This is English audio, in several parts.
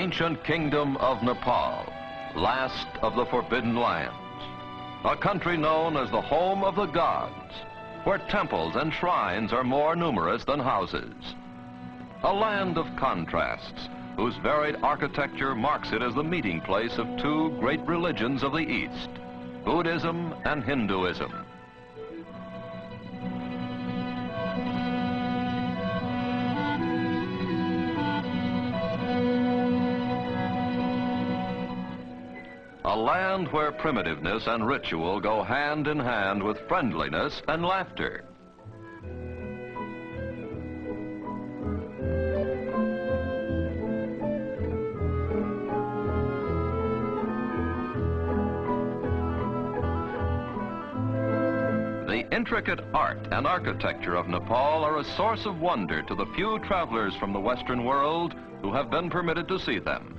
ancient kingdom of Nepal, last of the Forbidden Lands, a country known as the home of the gods, where temples and shrines are more numerous than houses. A land of contrasts, whose varied architecture marks it as the meeting place of two great religions of the East, Buddhism and Hinduism. A land where primitiveness and ritual go hand in hand with friendliness and laughter. The intricate art and architecture of Nepal are a source of wonder to the few travelers from the Western world who have been permitted to see them.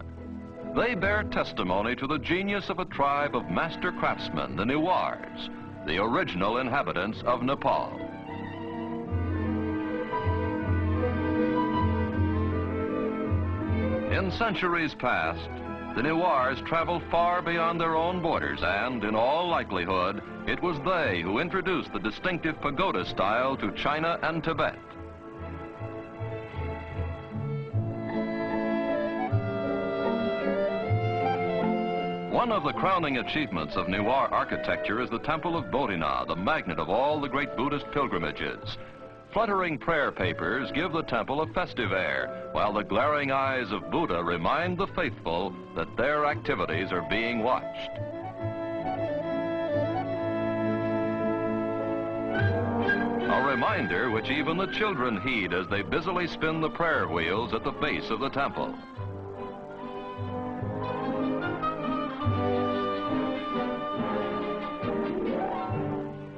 They bear testimony to the genius of a tribe of master craftsmen, the Newars, the original inhabitants of Nepal. In centuries past, the Newars traveled far beyond their own borders, and in all likelihood, it was they who introduced the distinctive pagoda style to China and Tibet. One of the crowning achievements of Newar architecture is the Temple of Bodhina, the magnet of all the great Buddhist pilgrimages. Fluttering prayer papers give the temple a festive air, while the glaring eyes of Buddha remind the faithful that their activities are being watched. A reminder which even the children heed as they busily spin the prayer wheels at the base of the temple.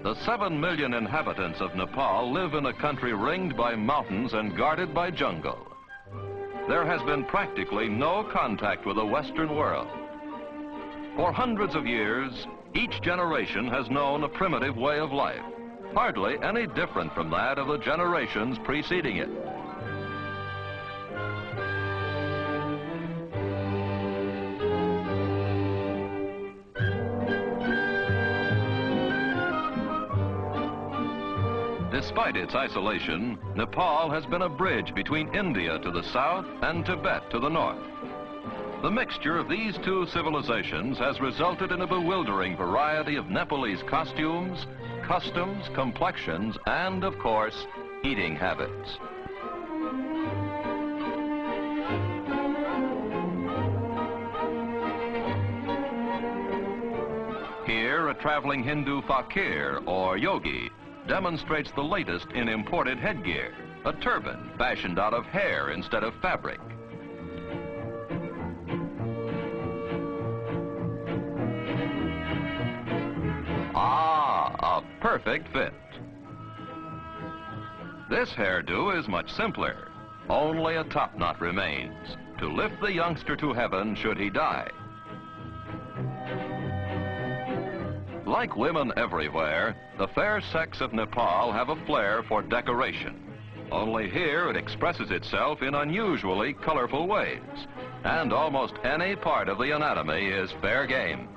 The 7 million inhabitants of Nepal live in a country ringed by mountains and guarded by jungle. There has been practically no contact with the Western world. For hundreds of years, each generation has known a primitive way of life, hardly any different from that of the generations preceding it. Despite its isolation, Nepal has been a bridge between India to the south and Tibet to the north. The mixture of these two civilizations has resulted in a bewildering variety of Nepalese costumes, customs, complexions, and, of course, eating habits. Here, a traveling Hindu fakir, or yogi, demonstrates the latest in imported headgear, a turban fashioned out of hair instead of fabric. Ah, a perfect fit. This hairdo is much simpler. Only a top knot remains to lift the youngster to heaven should he die. Like women everywhere, the fair sex of Nepal have a flair for decoration. Only here it expresses itself in unusually colorful ways, and almost any part of the anatomy is fair game.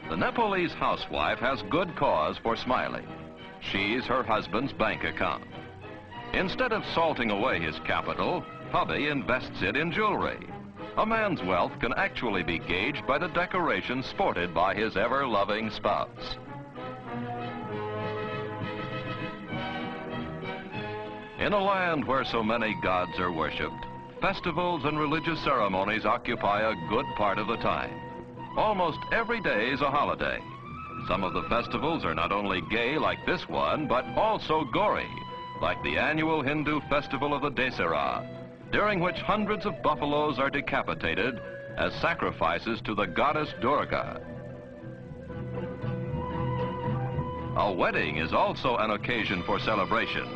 The Nepalese housewife has good cause for smiling. She's her husband's bank account. Instead of salting away his capital, hubby invests it in jewelry. A man's wealth can actually be gauged by the decorations sported by his ever-loving spouse. In a land where so many gods are worshipped, festivals and religious ceremonies occupy a good part of the time. Almost every day is a holiday. Some of the festivals are not only gay like this one, but also gory, like the annual Hindu festival of the Dasara, during which hundreds of buffaloes are decapitated as sacrifices to the goddess Durga. A wedding is also an occasion for celebration.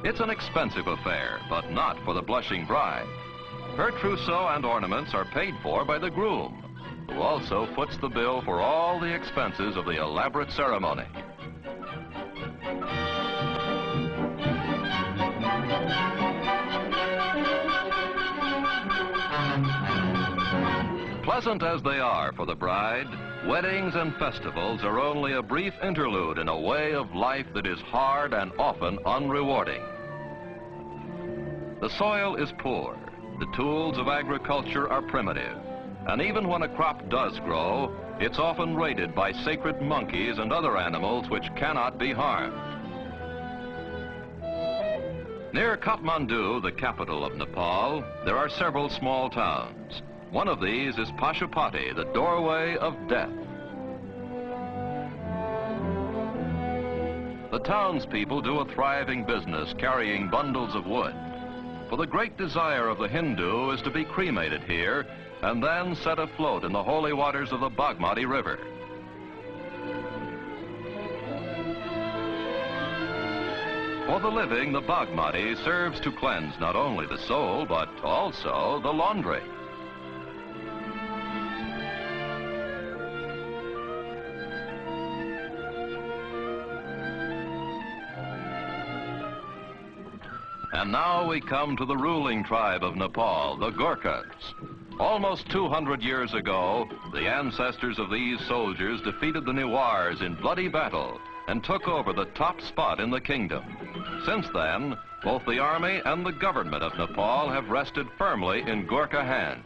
It's an expensive affair, but not for the blushing bride. Her trousseau and ornaments are paid for by the groom, who also foots the bill for all the expenses of the elaborate ceremony. Pleasant as they are for the bride, weddings and festivals are only a brief interlude in a way of life that is hard and often unrewarding. The soil is poor, the tools of agriculture are primitive, and even when a crop does grow, it's often raided by sacred monkeys and other animals which cannot be harmed. Near Kathmandu, the capital of Nepal, there are several small towns. One of these is Pashupati, the doorway of death. The townspeople do a thriving business carrying bundles of wood. For the great desire of the Hindu is to be cremated here and then set afloat in the holy waters of the Bagmati River. For the living, the Bagmati serves to cleanse not only the soul, but also the laundry. And now we come to the ruling tribe of Nepal, the Gurkhas. Almost 200 years ago, the ancestors of these soldiers defeated the Newars in bloody battle and took over the top spot in the kingdom. Since then, both the army and the government of Nepal have rested firmly in Gurkha hands.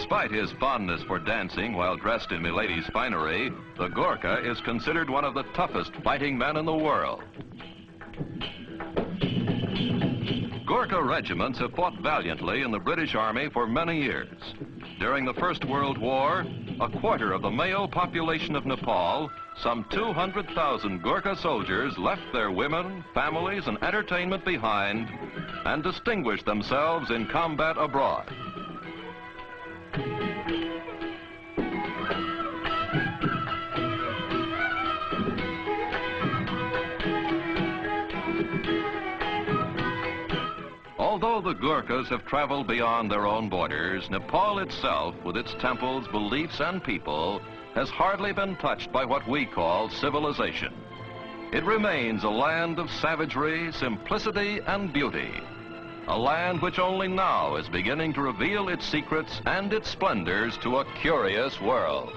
Despite his fondness for dancing while dressed in Milady's finery, the Gurkha is considered one of the toughest fighting men in the world. Gurkha regiments have fought valiantly in the British Army for many years. During the First World War, a quarter of the male population of Nepal, some 200,000 Gurkha soldiers left their women, families, and entertainment behind and distinguished themselves in combat abroad. Although the Gurkhas have traveled beyond their own borders, Nepal itself, with its temples, beliefs, and people, has hardly been touched by what we call civilization. It remains a land of savagery, simplicity, and beauty. A land which only now is beginning to reveal its secrets and its splendors to a curious world.